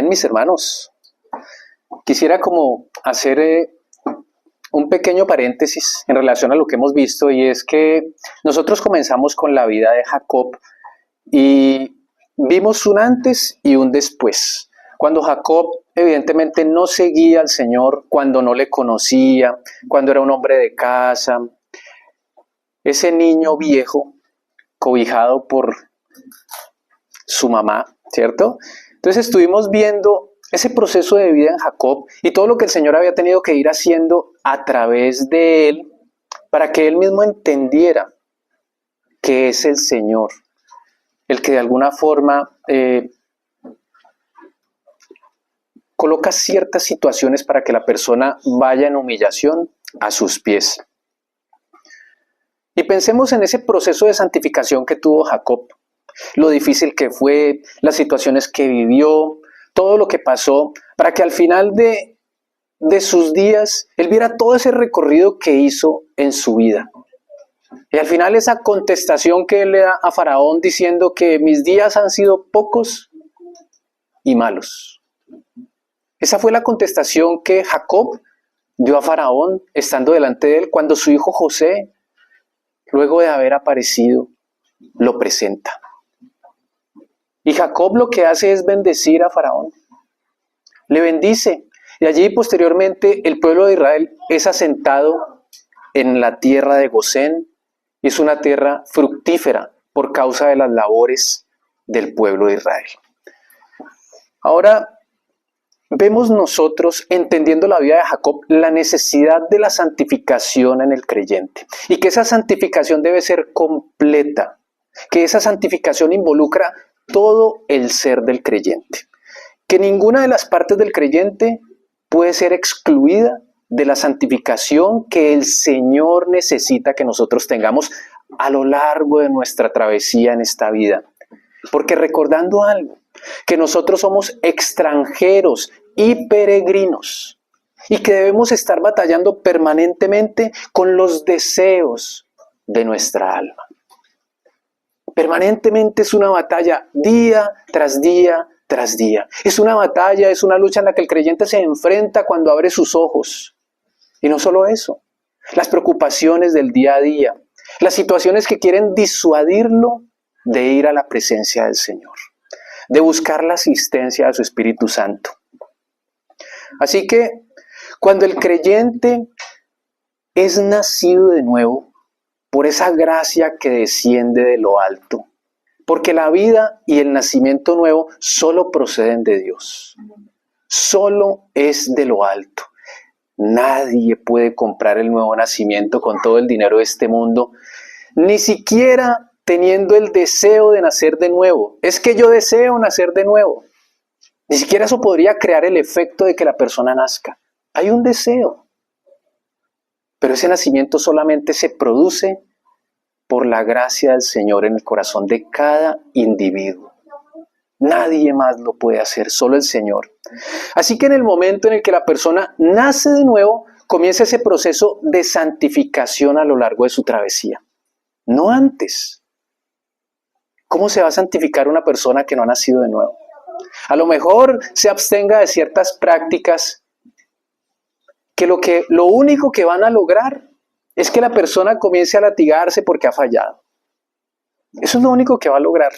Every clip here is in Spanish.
Amén, mis hermanos. Quisiera como hacer un pequeño paréntesis en relación a lo que hemos visto, y es que nosotros comenzamos con la vida de Jacob y vimos un antes y un después. Cuando Jacob evidentemente no seguía al Señor, cuando no le conocía, cuando era un hombre de casa, ese niño viejo cobijado por su mamá, ¿cierto? Entonces estuvimos viendo ese proceso de vida en Jacob y todo lo que el Señor había tenido que ir haciendo a través de él para que él mismo entendiera que es el Señor el que de alguna forma coloca ciertas situaciones para que la persona vaya en humillación a sus pies. Y pensemos en ese proceso de santificación que tuvo Jacob, lo difícil que fue, las situaciones que vivió, todo lo que pasó, para que al final de sus días él viera todo ese recorrido que hizo en su vida. Y al final esa contestación que él le da a Faraón diciendo que mis días han sido pocos y malos. Esa fue la contestación que Jacob dio a Faraón estando delante de él cuando su hijo José, luego de haber aparecido, lo presenta. Y Jacob lo que hace es bendecir a Faraón. Le bendice. Y allí posteriormente el pueblo de Israel es asentado en la tierra de Gosén. Y es una tierra fructífera por causa de las labores del pueblo de Israel. Ahora vemos nosotros, entendiendo la vida de Jacob, la necesidad de la santificación en el creyente. Y que esa santificación debe ser completa. Que esa santificación involucra todo el ser del creyente. Que ninguna de las partes del creyente puede ser excluida de la santificación que el Señor necesita que nosotros tengamos a lo largo de nuestra travesía en esta vida. Porque recordando algo, que nosotros somos extranjeros y peregrinos, y que debemos estar batallando permanentemente con los deseos de nuestra alma. Permanentemente es una batalla día tras día tras día. Es una batalla, es una lucha en la que el creyente se enfrenta cuando abre sus ojos. Y no solo eso, las preocupaciones del día a día, las situaciones que quieren disuadirlo de ir a la presencia del Señor, de buscar la asistencia de su Espíritu Santo. Así que cuando el creyente es nacido de nuevo, por esa gracia que desciende de lo alto, porque la vida y el nacimiento nuevo solo proceden de Dios, solo es de lo alto. Nadie puede comprar el nuevo nacimiento con todo el dinero de este mundo, ni siquiera teniendo el deseo de nacer de nuevo. Es que yo deseo nacer de nuevo. Ni siquiera eso podría crear el efecto de que la persona nazca. Hay un deseo, pero ese nacimiento solamente se produce por la gracia del Señor en el corazón de cada individuo. Nadie más lo puede hacer, solo el Señor. Así que en el momento en el que la persona nace de nuevo, comienza ese proceso de santificación a lo largo de su travesía. No antes. ¿Cómo se va a santificar una persona que no ha nacido de nuevo? A lo mejor se abstenga de ciertas prácticas que lo único que van a lograr es que la persona comience a latigarse porque ha fallado. Eso es lo único que va a lograr.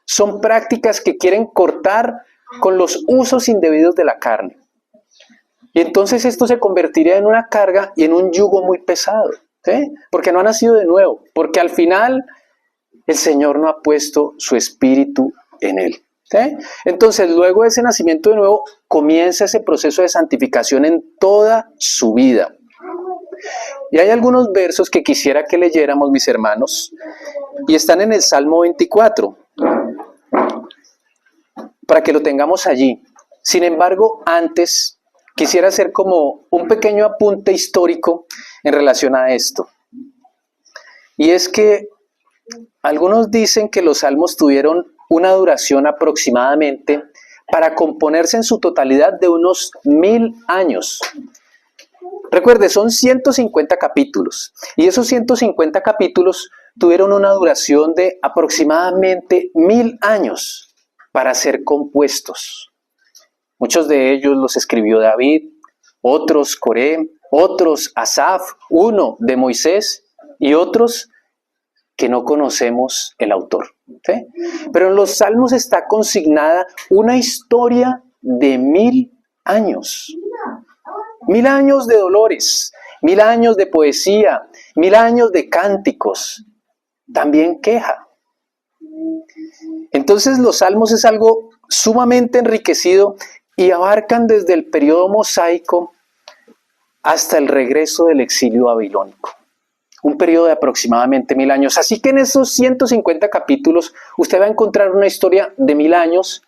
Son prácticas que quieren cortar con los usos indebidos de la carne. Y entonces esto se convertiría en una carga y en un yugo muy pesado, ¿sí? Porque no ha nacido de nuevo, porque al final el Señor no ha puesto su espíritu en él, ¿sí? Entonces luego de ese nacimiento de nuevo comienza ese proceso de santificación en toda su vida. Y hay algunos versos que quisiera que leyéramos, mis hermanos, y están en el Salmo 24. Para que lo tengamos allí. Sin embargo, antes quisiera hacer como un pequeño apunte histórico en relación a esto. Y es que algunos dicen que los salmos tuvieron una duración aproximadamente para componerse en su totalidad de unos 1000 años. Recuerde, son 150 capítulos y esos 150 capítulos tuvieron una duración de aproximadamente 1000 años para ser compuestos. Muchos de ellos los escribió David, otros Coré, otros Asaf, uno de Moisés y otros que no conocemos el autor. ¿Sí? Pero en los Salmos está consignada una historia de 1000 años. 1000 años de dolores, 1000 años de poesía, 1000 años de cánticos, también queja. Entonces los Salmos es algo sumamente enriquecido y abarcan desde el periodo mosaico hasta el regreso del exilio babilónico. Un periodo de aproximadamente 1000 años. Así que en esos 150 capítulos usted va a encontrar una historia de 1000 años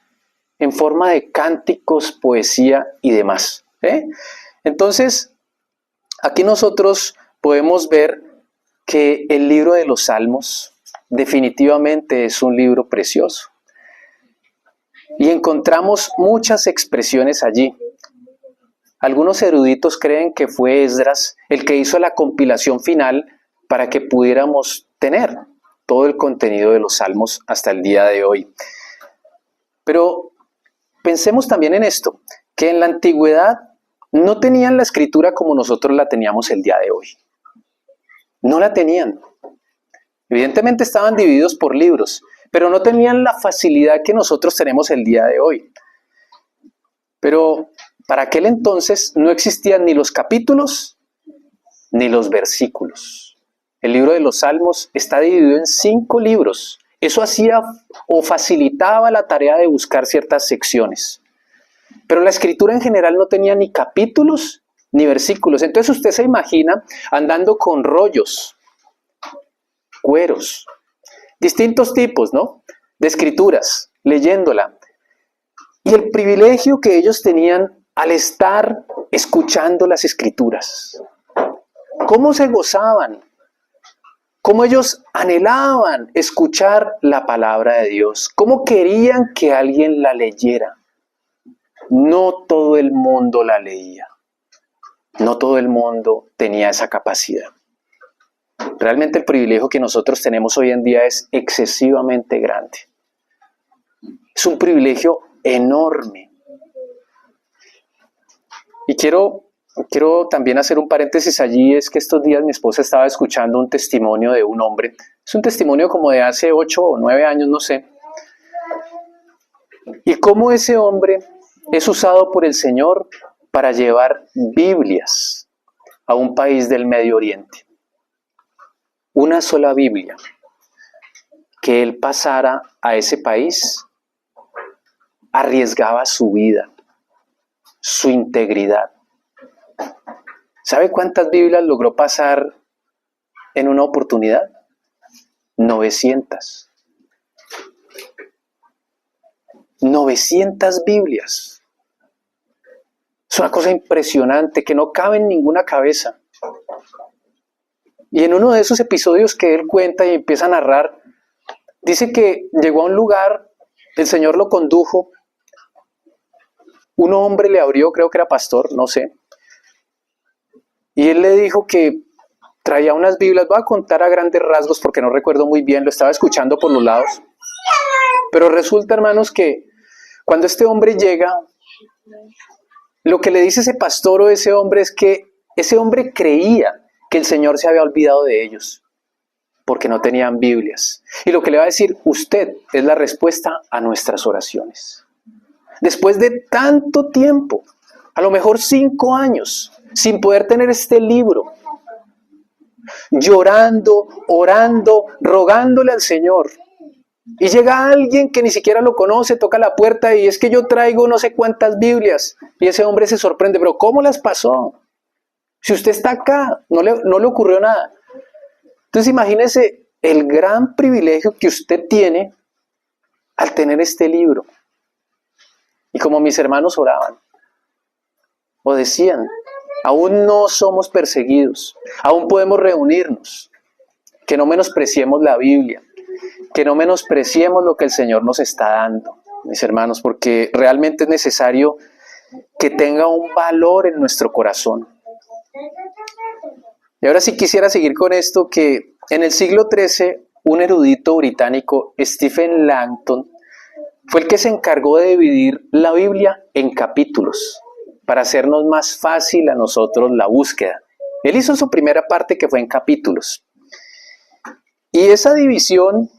en forma de cánticos, poesía y demás. Entonces, aquí nosotros podemos ver que el libro de los Salmos definitivamente es un libro precioso. Y encontramos muchas expresiones allí. Algunos eruditos creen que fue Esdras el que hizo la compilación final para que pudiéramos tener todo el contenido de los Salmos hasta el día de hoy. Pero pensemos también en esto, que en la antigüedad no tenían la escritura como nosotros la teníamos el día de hoy. No la tenían. Evidentemente estaban divididos por libros, pero no tenían la facilidad que nosotros tenemos el día de hoy. Pero para aquel entonces no existían ni los capítulos ni los versículos. El libro de los Salmos está dividido en 5 libros. Eso hacía o facilitaba la tarea de buscar ciertas secciones. Pero la escritura en general no tenía ni capítulos ni versículos. Entonces usted se imagina andando con rollos, cueros, distintos tipos, ¿no?, de escrituras, leyéndola. Y el privilegio que ellos tenían al estar escuchando las escrituras. ¿Cómo se gozaban? ¿Cómo ellos anhelaban escuchar la palabra de Dios? ¿Cómo querían que alguien la leyera? No todo el mundo la leía. No todo el mundo tenía esa capacidad. Realmente el privilegio que nosotros tenemos hoy en día es excesivamente grande. Es un privilegio enorme. Y quiero también hacer un paréntesis allí, es que estos días mi esposa estaba escuchando un testimonio de un hombre. Es un testimonio como de hace 8 o 9 años, no sé. Y cómo ese hombre es usado por el Señor para llevar Biblias a un país del Medio Oriente. Una sola Biblia que él pasara a ese país arriesgaba su vida, su integridad. ¿Sabe cuántas Biblias logró pasar en una oportunidad? 900. 900 Biblias. Es una cosa impresionante que no cabe en ninguna cabeza. Y en uno de esos episodios que él cuenta y empieza a narrar, dice que llegó a un lugar, el Señor lo condujo, un hombre le abrió, creo que era pastor, no sé, y él le dijo que traía unas Biblias. Voy a contar a grandes rasgos porque no recuerdo muy bien, lo estaba escuchando por los lados. Pero resulta, hermanos, que cuando este hombre llega, lo que le dice ese pastor o ese hombre es que ese hombre creía que el Señor se había olvidado de ellos porque no tenían Biblias. Y lo que le va a decir, usted es la respuesta a nuestras oraciones. Después de tanto tiempo, a lo mejor 5 años, sin poder tener este libro, llorando, orando, rogándole al Señor. Y llega alguien que ni siquiera lo conoce, toca la puerta y es que yo traigo no sé cuántas Biblias. Y ese hombre se sorprende, pero ¿cómo las pasó? Si usted está acá, no le ocurrió nada. Entonces imagínese el gran privilegio que usted tiene al tener este libro. Y como mis hermanos oraban, o decían, aún no somos perseguidos, aún podemos reunirnos, que no menospreciemos la Biblia, que no menospreciemos lo que el Señor nos está dando, mis hermanos, porque realmente es necesario que tenga un valor en nuestro corazón. Y ahora sí quisiera seguir con esto, que en el siglo XIII, un erudito británico, Stephen Langton, fue el que se encargó de dividir la Biblia en capítulos para hacernos más fácil a nosotros la búsqueda. Él hizo su primera parte que fue en capítulos. Y esa división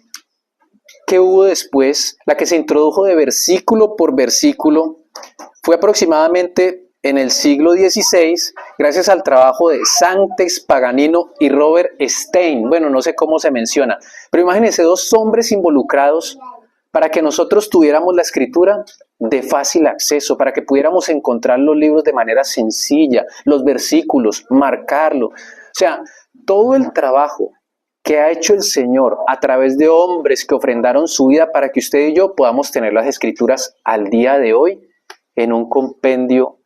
que hubo después, la que se introdujo de versículo por versículo, fue aproximadamente en el siglo XVI, gracias al trabajo de Santes Paganino y Robert Stein. Bueno, no sé cómo se menciona, pero imagínense, dos hombres involucrados para que nosotros tuviéramos la escritura de fácil acceso, para que pudiéramos encontrar los libros de manera sencilla, los versículos, marcarlo. O sea, todo el trabajo que ha hecho el Señor a través de hombres que ofrendaron su vida para que usted y yo podamos tener las escrituras al día de hoy en un compendio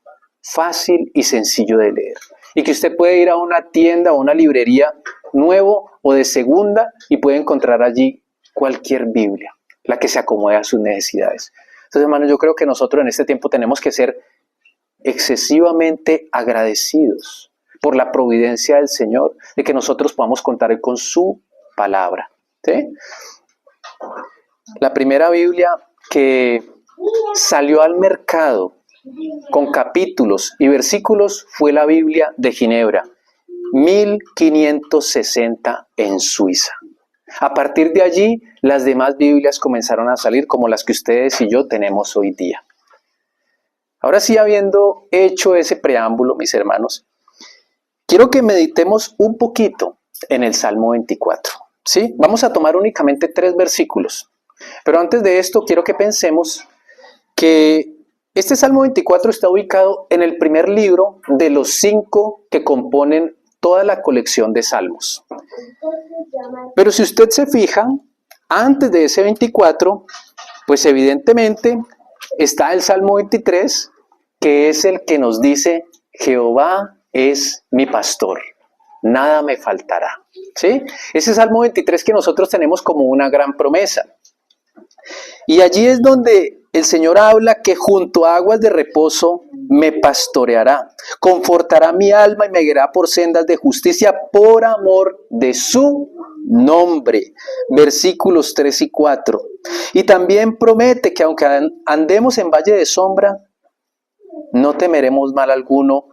fácil y sencillo de leer. Y que usted puede ir a una tienda o una librería nuevo o de segunda y puede encontrar allí cualquier Biblia, la que se acomode a sus necesidades. Entonces, hermanos, yo creo que nosotros en este tiempo tenemos que ser excesivamente agradecidos por la providencia del Señor, de que nosotros podamos contar con su palabra. ¿Sí? La primera Biblia que salió al mercado con capítulos y versículos fue la Biblia de Ginebra, 1560 en Suiza. A partir de allí, las demás Biblias comenzaron a salir como las que ustedes y yo tenemos hoy día. Ahora sí, habiendo hecho ese preámbulo, mis hermanos, quiero que meditemos un poquito en el Salmo 24. ¿Sí? Vamos a tomar únicamente 3 versículos. Pero antes de esto, quiero que pensemos que este Salmo 24 está ubicado en el primer libro de los 5 que componen toda la colección de salmos. Pero si usted se fija, antes de ese 24, pues evidentemente está el Salmo 23, que es el que nos dice: Jehová es mi pastor, nada me faltará. ¿Sí? Ese Salmo 23 que nosotros tenemos como una gran promesa. Y allí es donde el Señor habla que junto a aguas de reposo me pastoreará, confortará mi alma y me guiará por sendas de justicia por amor de su nombre. Versículos 3 y 4. Y también promete que aunque andemos en valle de sombra, no temeremos mal alguno,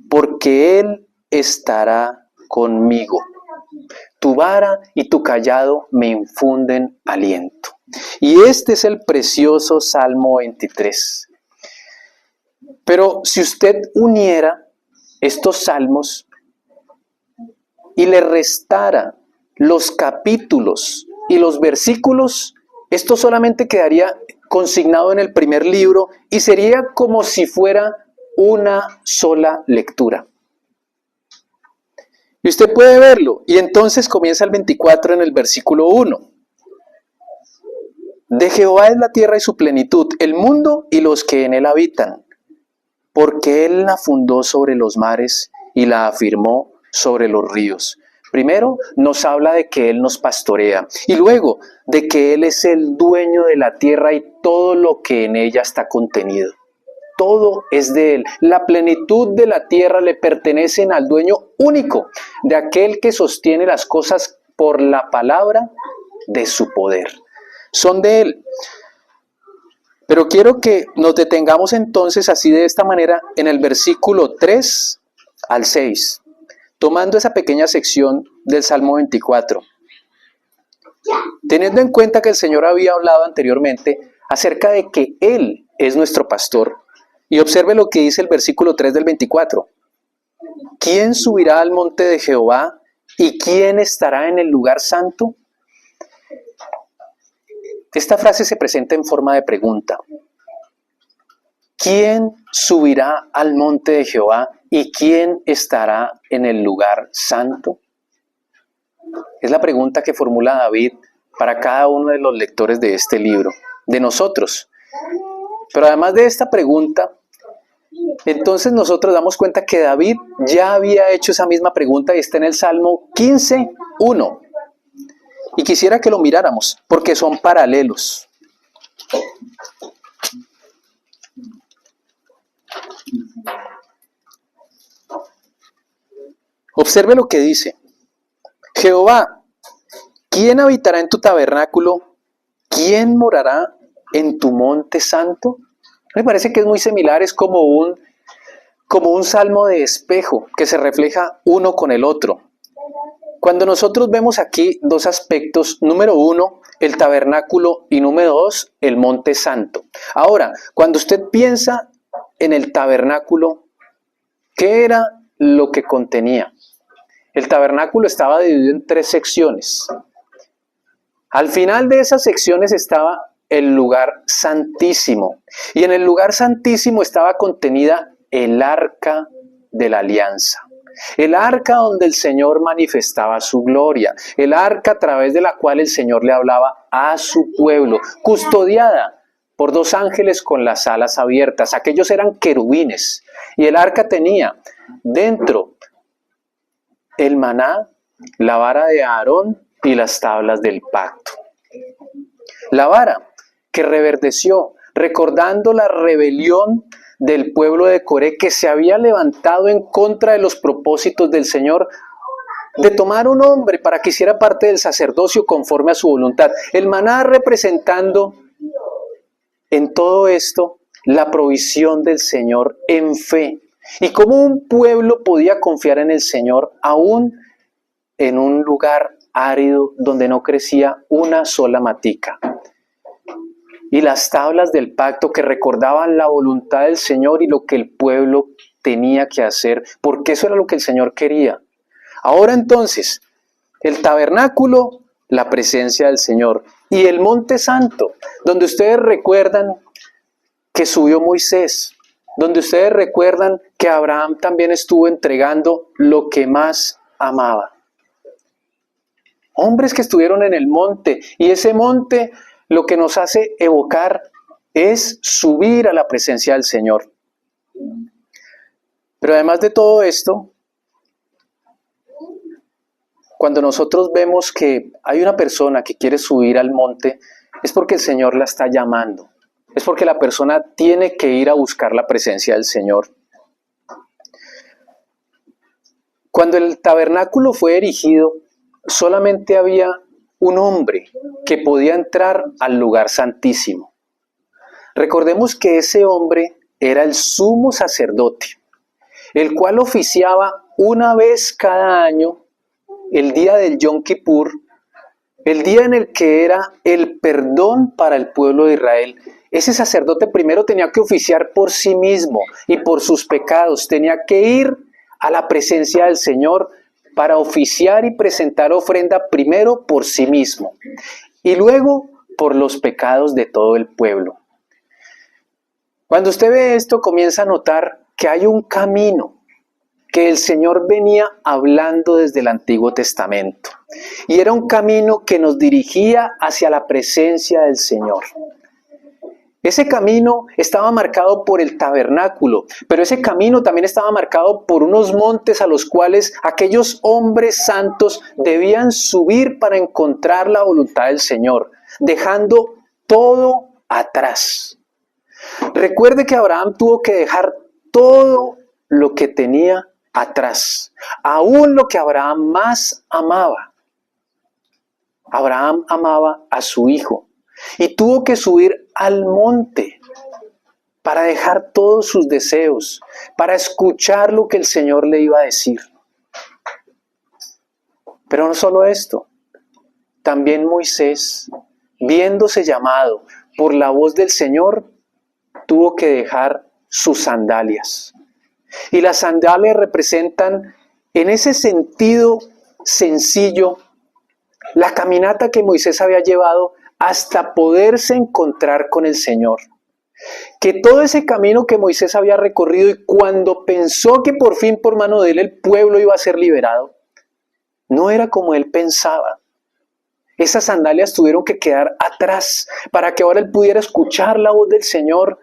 porque Él estará conmigo. Tu vara y tu cayado me infunden aliento. Y este es el precioso Salmo 23. Pero si usted uniera estos salmos y le restara los capítulos y los versículos, esto solamente quedaría consignado en el primer libro y sería como si fuera una sola lectura. Y usted puede verlo, y entonces comienza el 24 en el versículo 1. De Jehová es la tierra y su plenitud, el mundo y los que en él habitan, porque él la fundó sobre los mares y la afirmó sobre los ríos. Primero nos habla de que él nos pastorea, y luego de que él es el dueño de la tierra y todo lo que en ella está contenido. Todo es de él. La plenitud de la tierra le pertenecen al dueño único, de aquel que sostiene las cosas por la palabra de su poder. Son de él. Pero quiero que nos detengamos entonces así de esta manera en el versículo 3 al 6, tomando esa pequeña sección del Salmo 24. Teniendo en cuenta que el Señor había hablado anteriormente acerca de que Él es nuestro pastor. Y observe lo que dice el versículo 3 del 24. ¿Quién subirá al monte de Jehová y quién estará en el lugar santo? Esta frase se presenta en forma de pregunta. ¿Quién subirá al monte de Jehová y quién estará en el lugar santo? Es la pregunta que formula David para cada uno de los lectores de este libro, de nosotros. Pero además de esta pregunta, entonces nosotros damos cuenta que David ya había hecho esa misma pregunta y está en el Salmo 15:1. Y quisiera que lo miráramos, porque son paralelos. Observe lo que dice. Jehová, ¿quién habitará en tu tabernáculo? ¿Quién morará en tu monte santo? Me parece que es muy similar, es como un salmo de espejo que se refleja uno con el otro. Cuando nosotros vemos aquí dos aspectos, número uno, el tabernáculo y número dos, el monte santo. Ahora, cuando usted piensa en el tabernáculo, ¿qué era lo que contenía? El tabernáculo estaba dividido en 3 secciones. Al final de esas secciones estaba el lugar santísimo. Y en el lugar santísimo estaba contenida el arca de la alianza. El arca donde el Señor manifestaba su gloria. El arca a través de la cual el Señor le hablaba a su pueblo, custodiada por 2 ángeles con las alas abiertas. Aquellos eran querubines. Y el arca tenía dentro el maná, la vara de Aarón y las tablas del pacto. La vara que reverdeció, recordando la rebelión del pueblo de Coré que se había levantado en contra de los propósitos del Señor de tomar un hombre para que hiciera parte del sacerdocio conforme a su voluntad. El maná representando en todo esto la provisión del Señor en fe. Y cómo un pueblo podía confiar en el Señor aún en un lugar árido donde no crecía una sola matica. Y las tablas del pacto que recordaban la voluntad del Señor y lo que el pueblo tenía que hacer, porque eso era lo que el Señor quería. Ahora entonces, el tabernáculo, la presencia del Señor, y el monte santo, donde ustedes recuerdan que subió Moisés, donde ustedes recuerdan que Abraham también estuvo entregando lo que más amaba. Hombres que estuvieron en el monte, y ese monte lo que nos hace evocar es subir a la presencia del Señor. Pero además de todo esto, cuando nosotros vemos que hay una persona que quiere subir al monte, es porque el Señor la está llamando. Es porque la persona tiene que ir a buscar la presencia del Señor. Cuando el tabernáculo fue erigido, solamente había un hombre que podía entrar al lugar santísimo. Recordemos que ese hombre era el sumo sacerdote, el cual oficiaba una vez cada año, el día del Yom Kippur, el día en el que era el perdón para el pueblo de Israel. Ese sacerdote primero tenía que oficiar por sí mismo y por sus pecados. Tenía que ir a la presencia del Señor para oficiar y presentar ofrenda primero por sí mismo y luego por los pecados de todo el pueblo. Cuando usted ve esto, comienza a notar que hay un camino que el Señor venía hablando desde el Antiguo Testamento. Y era un camino que nos dirigía hacia la presencia del Señor. Ese camino estaba marcado por el tabernáculo, pero ese camino también estaba marcado por unos montes a los cuales aquellos hombres santos debían subir para encontrar la voluntad del Señor, dejando todo atrás. Recuerde que Abraham tuvo que dejar todo lo que tenía atrás, aún lo que Abraham más amaba. Abraham amaba a su hijo y tuvo que subir al monte para dejar todos sus deseos, para escuchar lo que el Señor le iba a decir. Pero no solo esto, también Moisés, viéndose llamado por la voz del Señor, tuvo que dejar sus sandalias. Y las sandalias representan, en ese sentido sencillo, la caminata que Moisés había llevado hasta poderse encontrar con el Señor. Que todo ese camino que Moisés había recorrido y cuando pensó que por fin por mano de él el pueblo iba a ser liberado, no era como él pensaba. Esas sandalias tuvieron que quedar atrás para que ahora él pudiera escuchar la voz del Señor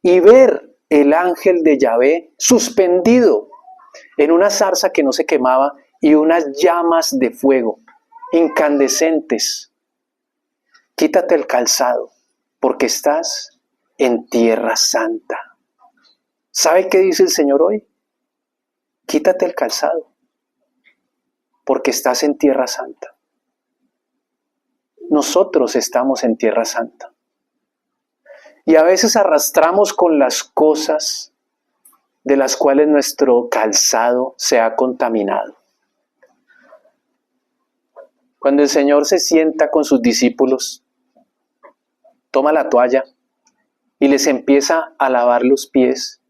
y ver el ángel de Yahvé suspendido en una zarza que no se quemaba y unas llamas de fuego incandescentes. Quítate el calzado, porque estás en tierra santa. ¿Sabe qué dice el Señor hoy? Quítate el calzado, porque estás en tierra santa. Nosotros estamos en tierra santa. Y a veces arrastramos con las cosas de las cuales nuestro calzado se ha contaminado. Cuando el Señor se sienta con sus discípulos, toma la toalla y les empieza a lavar los pies.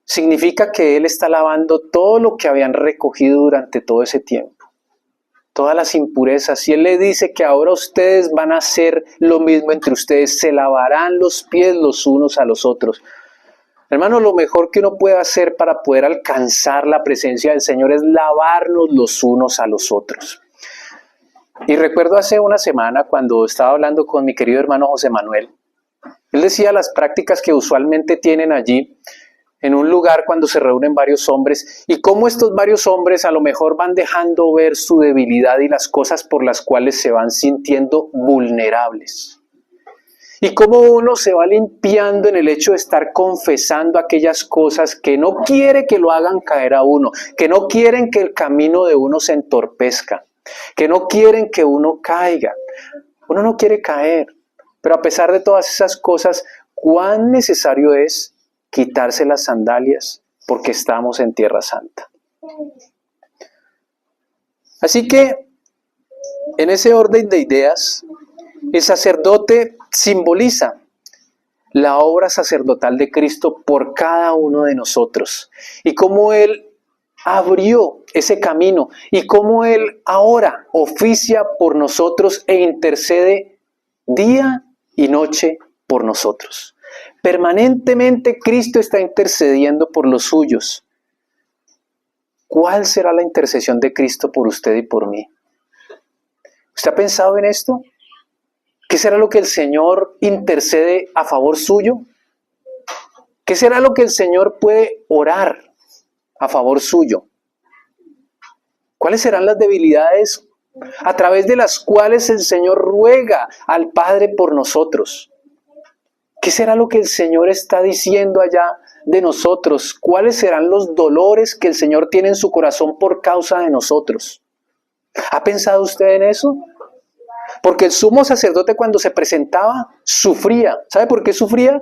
Significa que Él está lavando todo lo que habían recogido durante todo ese tiempo. Todas las impurezas. Y Él le dice que ahora ustedes van a hacer lo mismo entre ustedes. Se lavarán los pies los unos a los otros. Hermano, lo mejor que uno puede hacer para poder alcanzar la presencia del Señor es lavarnos los unos a los otros. Y recuerdo hace una semana cuando estaba hablando con mi querido hermano José Manuel, él decía las prácticas que usualmente tienen allí en un lugar cuando se reúnen varios hombres y cómo estos varios hombres a lo mejor van dejando ver su debilidad y las cosas por las cuales se van sintiendo vulnerables. Y cómo uno se va limpiando en el hecho de estar confesando aquellas cosas que no quiere que lo hagan caer a uno, que no quieren que el camino de uno se entorpezca, que no quieren que uno caiga. Uno no quiere caer, pero a pesar de todas esas cosas, ¿cuán necesario es quitarse las sandalias porque estamos en Tierra Santa? Así que, en ese orden de ideas, el sacerdote simboliza la obra sacerdotal de Cristo por cada uno de nosotros y cómo Él abrió ese camino y cómo Él ahora oficia por nosotros e intercede día y noche por nosotros. Permanentemente Cristo está intercediendo por los suyos. ¿Cuál será la intercesión de Cristo por usted y por mí? ¿Usted ha pensado en esto? ¿Qué será lo que el Señor intercede a favor suyo? ¿Qué será lo que el Señor puede orar a favor suyo? ¿Cuáles serán las debilidades a través de las cuales el Señor ruega al Padre por nosotros? ¿Qué será lo que el Señor está diciendo allá de nosotros? ¿Cuáles serán los dolores que el Señor tiene en su corazón por causa de nosotros? ¿Ha pensado usted en eso? Porque el sumo sacerdote cuando se presentaba sufría. ¿Sabe por qué sufría?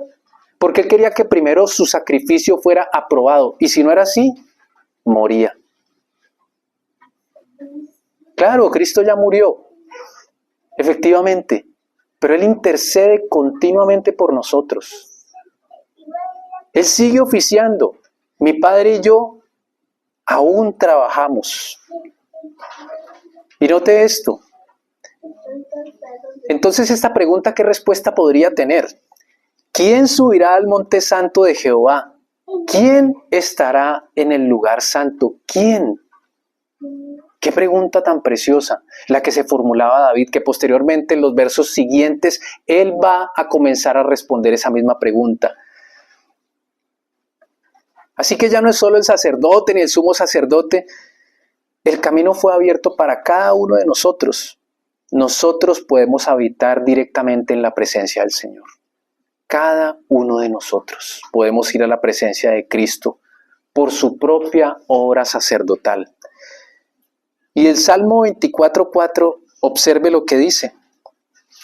Porque él quería que primero su sacrificio fuera aprobado. Y si no era así, moría. Claro, Cristo ya murió. Efectivamente. Pero Él intercede continuamente por nosotros. Él sigue oficiando. Mi Padre y yo aún trabajamos. Y note esto. Entonces esta pregunta, ¿qué respuesta podría tener? ¿Quién subirá al monte santo de Jehová? ¿Quién estará en el lugar santo? ¿Quién? Qué pregunta tan preciosa, la que se formulaba David, que posteriormente en los versos siguientes él va a comenzar a responder esa misma pregunta. Así que ya no es solo el sacerdote ni el sumo sacerdote, el camino fue abierto para cada uno de nosotros. Nosotros podemos habitar directamente en la presencia del Señor. Cada uno de nosotros podemos ir a la presencia de Cristo por su propia obra sacerdotal. Y el Salmo 24:4, observe lo que dice: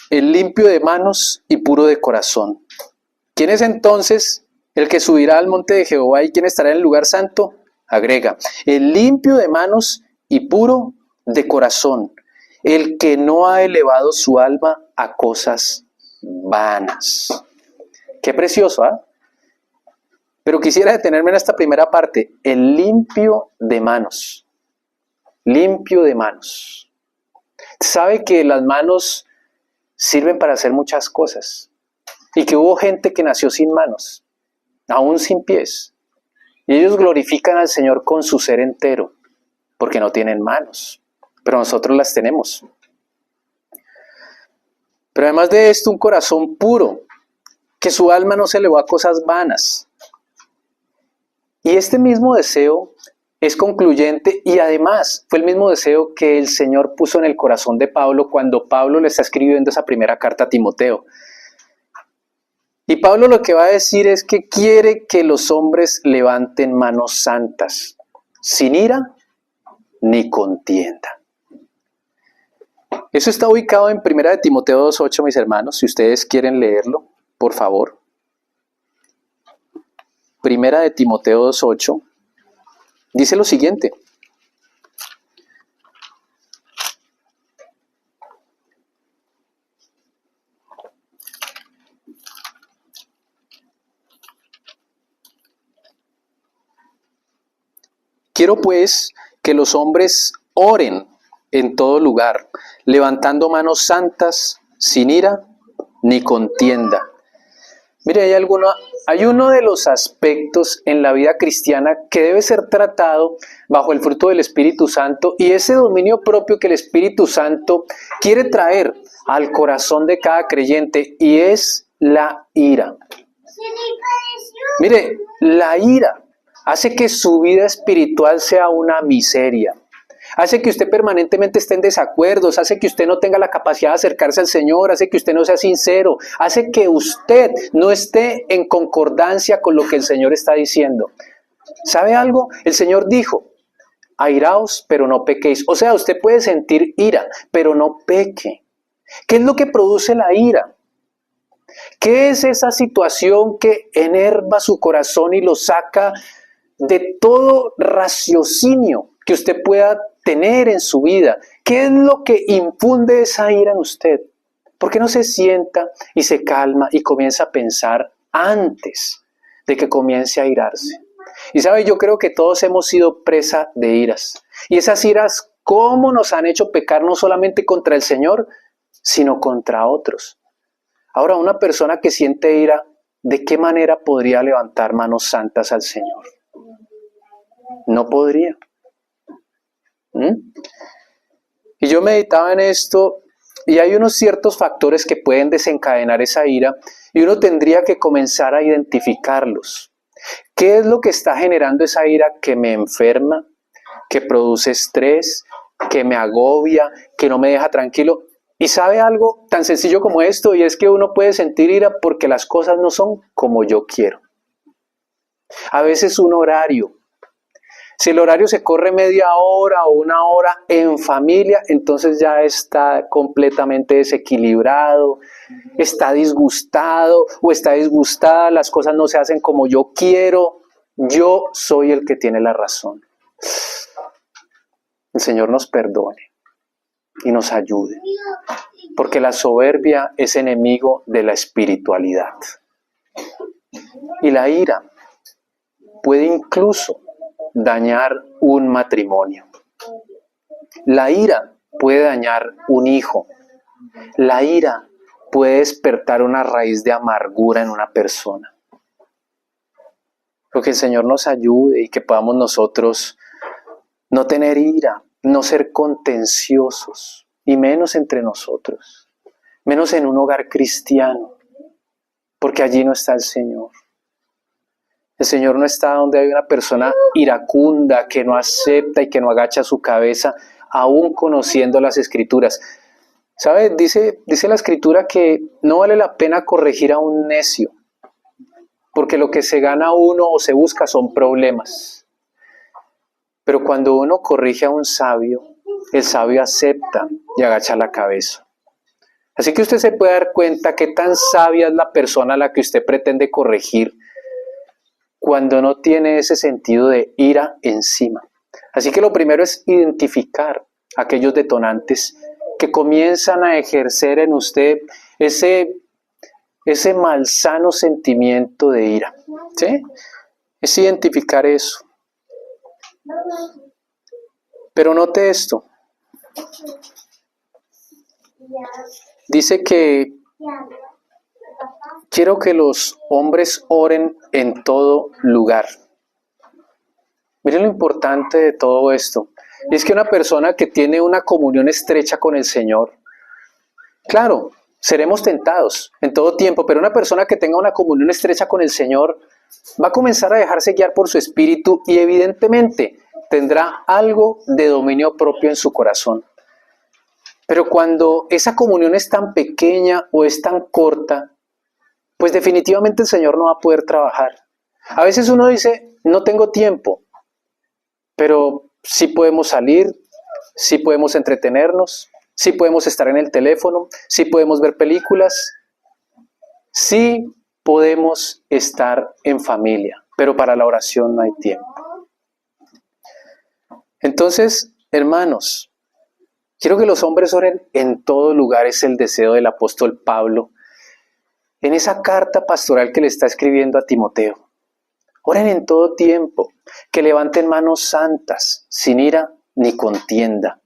el limpio de manos y puro de corazón. ¿Quién es entonces el que subirá al monte de Jehová y quién estará en el lugar santo? Agrega, el limpio de manos y puro de corazón, el que no ha elevado su alma a cosas vanas. Qué precioso, ¿ah? Pero quisiera detenerme en esta primera parte, el limpio de manos. Limpio de manos. Sabe que las manos sirven para hacer muchas cosas y que hubo gente que nació sin manos, aún sin pies, y ellos glorifican al Señor con su ser entero porque no tienen manos, pero nosotros las tenemos. Pero además de esto, un corazón puro, que su alma no se elevó a cosas vanas. Y este mismo deseo es concluyente y además fue el mismo deseo que el Señor puso en el corazón de Pablo cuando Pablo le está escribiendo esa primera carta a Timoteo. Y Pablo lo que va a decir es que quiere que los hombres levanten manos santas, sin ira ni contienda. Eso está ubicado en 1 Timoteo 2:8, mis hermanos, si ustedes quieren leerlo, por favor. Primera de Timoteo 2:8 dice lo siguiente. Quiero pues que los hombres oren en todo lugar, levantando manos santas, sin ira ni contienda. Mire, hay uno de los aspectos en la vida cristiana que debe ser tratado bajo el fruto del Espíritu Santo, y ese dominio propio que el Espíritu Santo quiere traer al corazón de cada creyente, y es la ira. Mire, la ira hace que su vida espiritual sea una miseria. Hace que usted permanentemente esté en desacuerdos, hace que usted no tenga la capacidad de acercarse al Señor, hace que usted no sea sincero, hace que usted no esté en concordancia con lo que el Señor está diciendo. ¿Sabe algo? El Señor dijo, airaos, pero no pequéis. O sea, usted puede sentir ira, pero no peque. ¿Qué es lo que produce la ira? ¿Qué es esa situación que enerva su corazón y lo saca de todo raciocinio que usted pueda tener en su vida? ¿Qué es lo que infunde esa ira en usted? ¿Por qué no se sienta y se calma y comienza a pensar antes de que comience a irarse? Y sabe, yo creo que todos hemos sido presa de iras. Y esas iras, ¿cómo nos han hecho pecar no solamente contra el Señor, sino contra otros? Ahora, una persona que siente ira, ¿de qué manera podría levantar manos santas al Señor? No podría. Y yo meditaba en esto, y hay unos ciertos factores que pueden desencadenar esa ira, y uno tendría que comenzar a identificarlos. ¿Qué es lo que está generando esa ira que me enferma, que produce estrés, que me agobia, que no me deja tranquilo? Y sabe algo tan sencillo como esto, y es que uno puede sentir ira porque las cosas no son como yo quiero. A veces un horario. Si el horario se corre media hora o una hora en familia, entonces ya está completamente desequilibrado, está disgustado o está disgustada, las cosas no se hacen como yo quiero, yo soy el que tiene la razón. El Señor nos perdone y nos ayude, porque la soberbia es enemigo de la espiritualidad. Y la ira puede incluso dañar un matrimonio. La ira puede dañar un hijo. La ira puede despertar una raíz de amargura en una persona. Porque el Señor nos ayude y que podamos nosotros no tener ira, no ser contenciosos, y menos entre nosotros, menos en un hogar cristiano, porque allí no está el Señor. El Señor no está donde hay una persona iracunda que no acepta y que no agacha su cabeza, aún conociendo las Escrituras. ¿Sabe? Dice la Escritura que no vale la pena corregir a un necio, porque lo que se gana uno o se busca son problemas. Pero cuando uno corrige a un sabio, el sabio acepta y agacha la cabeza. Así que usted se puede dar cuenta qué tan sabia es la persona a la que usted pretende corregir, cuando no tiene ese sentido de ira encima. Así que lo primero es identificar aquellos detonantes que comienzan a ejercer en usted ese malsano sentimiento de ira. ¿Sí? Es identificar eso. Pero note esto. Dice que quiero que los hombres oren en todo lugar. Miren lo importante de todo esto. Y es que una persona que tiene una comunión estrecha con el Señor, claro, seremos tentados en todo tiempo, pero una persona que tenga una comunión estrecha con el Señor va a comenzar a dejarse guiar por su espíritu y evidentemente tendrá algo de dominio propio en su corazón. Pero cuando esa comunión es tan pequeña o es tan corta, pues definitivamente el Señor no va a poder trabajar. A veces uno dice, no tengo tiempo, pero sí podemos salir, sí podemos entretenernos, sí podemos estar en el teléfono, sí podemos ver películas. Sí podemos estar en familia, pero para la oración no hay tiempo. Entonces, hermanos, quiero que los hombres oren en todo lugar, es el deseo del apóstol Pablo. En esa carta pastoral que le está escribiendo a Timoteo, oren en todo tiempo, que levanten manos santas, sin ira ni contienda.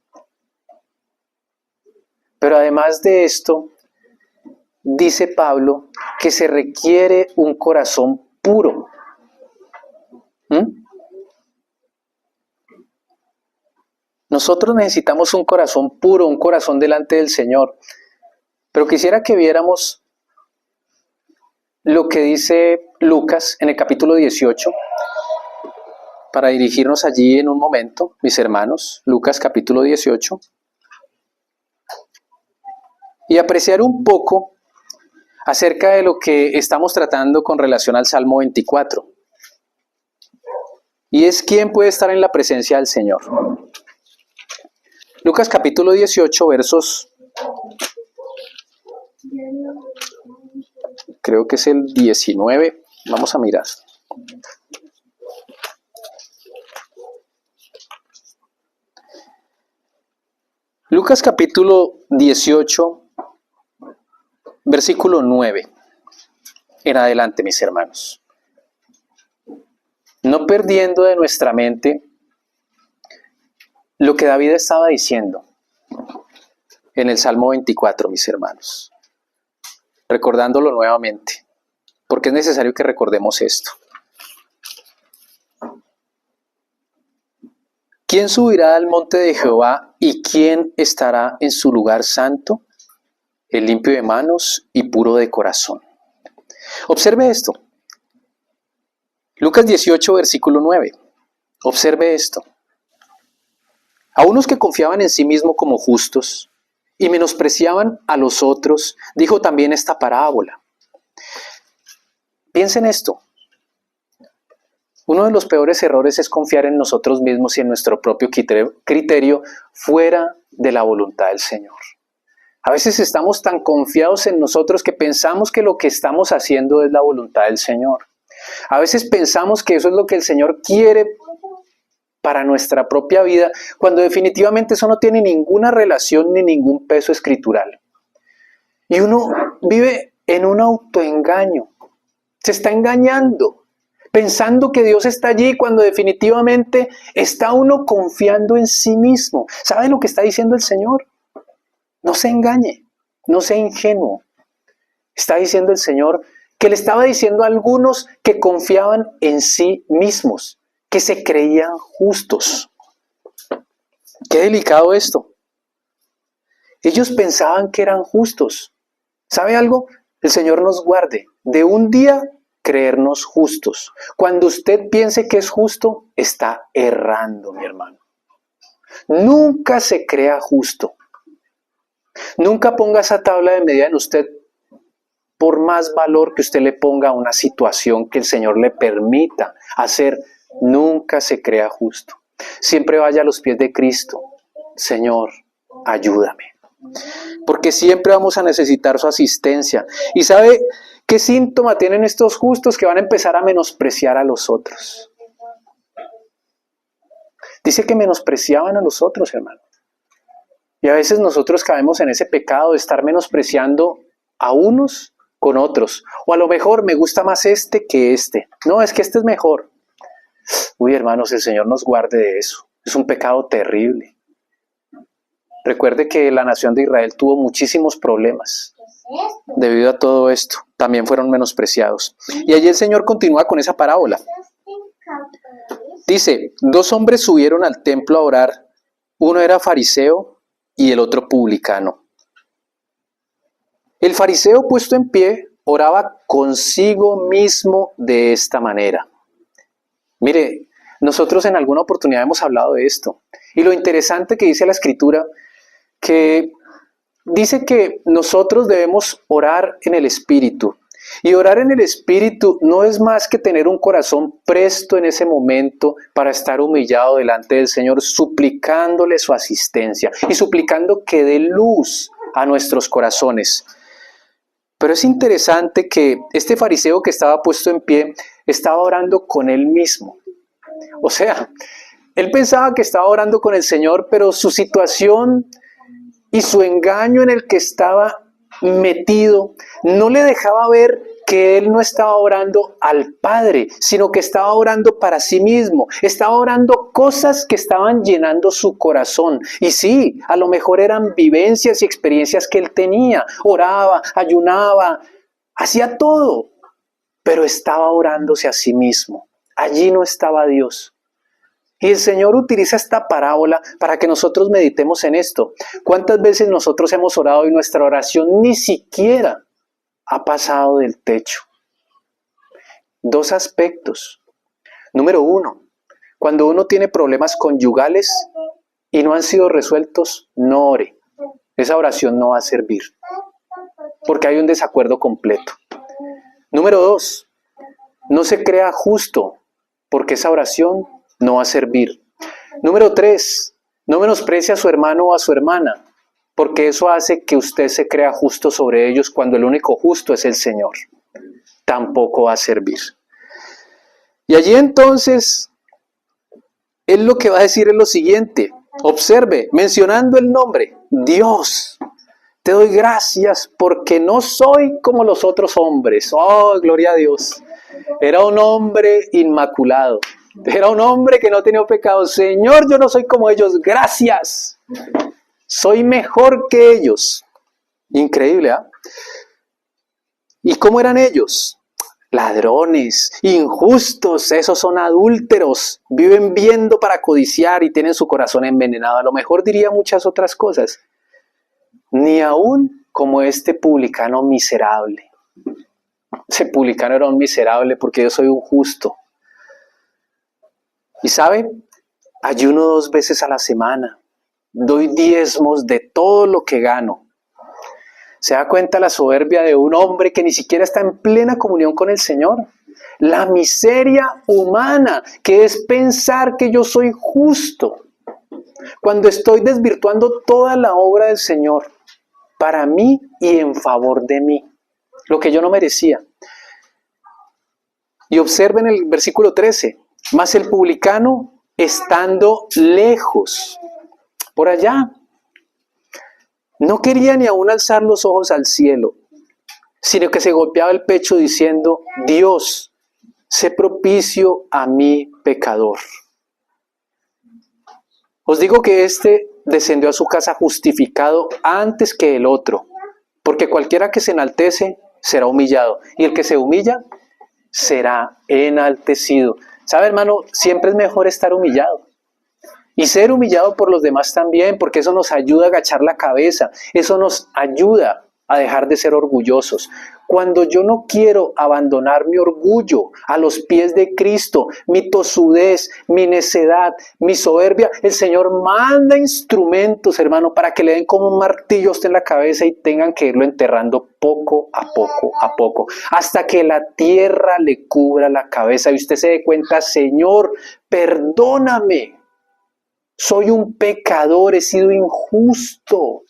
Pero además de esto, dice Pablo que se requiere un corazón puro. Nosotros necesitamos un corazón puro, un corazón delante del Señor. Pero quisiera que viéramos lo que dice Lucas en el capítulo 18, para dirigirnos allí en un momento, mis hermanos. Lucas capítulo 18. Y apreciar un poco acerca de lo que estamos tratando con relación al Salmo 24. Y es quién puede estar en la presencia del Señor. Lucas capítulo 18, versos, creo que es el 19, vamos a mirar. Lucas capítulo 18, versículo 9, en adelante, mis hermanos. No perdiendo de nuestra mente lo que David estaba diciendo en el Salmo 24, mis hermanos. Recordándolo nuevamente, porque es necesario que recordemos esto. ¿Quién subirá al monte de Jehová y quién estará en su lugar santo? El limpio de manos y puro de corazón. Observe esto. Lucas 18, versículo 9. Observe esto. A unos que confiaban en sí mismos como justos y menospreciaban a los otros, dijo también esta parábola. Piensen esto. Uno de los peores errores es confiar en nosotros mismos y en nuestro propio criterio fuera de la voluntad del Señor. A veces estamos tan confiados en nosotros que pensamos que lo que estamos haciendo es la voluntad del Señor. A veces pensamos que eso es lo que el Señor quiere para nuestra propia vida, cuando definitivamente eso no tiene ninguna relación ni ningún peso escritural. Y uno vive en un autoengaño. Se está engañando, pensando que Dios está allí cuando definitivamente está uno confiando en sí mismo. ¿Sabe lo que está diciendo el Señor? No se engañe, no sea ingenuo. Está diciendo el Señor que le estaba diciendo a algunos que confiaban en sí mismos, que se creían justos. Qué delicado esto. Ellos pensaban que eran justos. ¿Sabe algo? El Señor nos guarde de un día creernos justos. Cuando usted piense que es justo, está errando, mi hermano. Nunca se crea justo. Nunca ponga esa tabla de medida en usted por más valor que usted le ponga a una situación que el Señor le permita hacer. Nunca se crea justo. Siempre vaya a los pies de Cristo. Señor, ayúdame. Porque siempre vamos a necesitar su asistencia. ¿Y sabe qué síntoma tienen estos justos? Que van a empezar a menospreciar a los otros. Dice que menospreciaban a los otros, hermano. Y a veces nosotros caemos en ese pecado de estar menospreciando a unos con otros. O a lo mejor me gusta más este que este. No, es que este es mejor. Uy, hermanos, el Señor nos guarde de eso. Es un pecado terrible. Recuerde que la nación de Israel tuvo muchísimos problemas debido a todo esto. También fueron menospreciados. Y allí el Señor continúa con esa parábola. Dice, 2 hombres subieron al templo a orar. Uno era fariseo y el otro publicano. El fariseo, puesto en pie, oraba consigo mismo de esta manera. Mire, nosotros en alguna oportunidad hemos hablado de esto. Y lo interesante que dice la Escritura, que dice que nosotros debemos orar en el Espíritu. Y orar en el Espíritu no es más que tener un corazón presto en ese momento para estar humillado delante del Señor, suplicándole su asistencia y suplicando que dé luz a nuestros corazones. Pero es interesante que este fariseo que estaba puesto en pie estaba orando con él mismo. O sea, él pensaba que estaba orando con el Señor, pero su situación y su engaño en el que estaba metido no le dejaba ver que él no estaba orando al Padre, sino que estaba orando para sí mismo, estaba orando cosas que estaban llenando su corazón. Y sí, a lo mejor eran vivencias y experiencias que él tenía, oraba, ayunaba, hacía todo, pero estaba orándose a sí mismo. Allí no estaba Dios. Y el Señor utiliza esta parábola para que nosotros meditemos en esto. ¿Cuántas veces nosotros hemos orado y nuestra oración ni siquiera ha pasado del techo? Dos aspectos. Número uno, cuando uno tiene problemas conyugales y no han sido resueltos, no ore. Esa oración no va a servir, porque hay un desacuerdo completo. Número dos, no se crea justo, porque esa oración no va a servir. Número tres, no menosprecie a su hermano o a su hermana, porque eso hace que usted se crea justo sobre ellos cuando el único justo es el Señor. Tampoco va a servir. Y allí entonces, él lo que va a decir es lo siguiente. Observe, mencionando el nombre, Dios, te doy gracias porque no soy como los otros hombres. Oh, gloria a Dios. Era un hombre inmaculado. Era un hombre que no tenía pecado. Señor, yo no soy como ellos. Gracias. Soy mejor que ellos. Increíble, ¿ah? ¿Y cómo eran ellos? Ladrones, injustos, esos son adúlteros, viven viendo para codiciar y tienen su corazón envenenado. A lo mejor diría muchas otras cosas. Ni aún como este publicano miserable. Ese publicano era un miserable porque yo soy un justo. Y ¿sabe? Ayuno 2 veces a la semana. Doy diezmos de todo lo que gano. ¿Se da cuenta la soberbia de un hombre que ni siquiera está en plena comunión con el Señor? La miseria humana, que es pensar que yo soy justo, cuando estoy desvirtuando toda la obra del Señor para mí y en favor de mí, lo que yo no merecía. Y observen el versículo 13, mas el publicano estando lejos, por allá, no quería ni aún alzar los ojos al cielo, sino que se golpeaba el pecho diciendo, Dios, sé propicio a mi pecador. Os digo que este descendió a su casa justificado antes que el otro, porque cualquiera que se enaltece será humillado, y el que se humilla será enaltecido. ¿Sabe, hermano? Siempre es mejor estar humillado. Y ser humillado por los demás también, porque eso nos ayuda a agachar la cabeza, eso nos ayuda a dejar de ser orgullosos. Cuando yo no quiero abandonar mi orgullo a los pies de Cristo, mi tosudez, mi necedad, mi soberbia, el Señor manda instrumentos, hermano, para que le den como un martillo a usted en la cabeza y tengan que irlo enterrando poco a poco, hasta que la tierra le cubra la cabeza y usted se dé cuenta, Señor, perdóname. Soy un pecador, he sido injusto,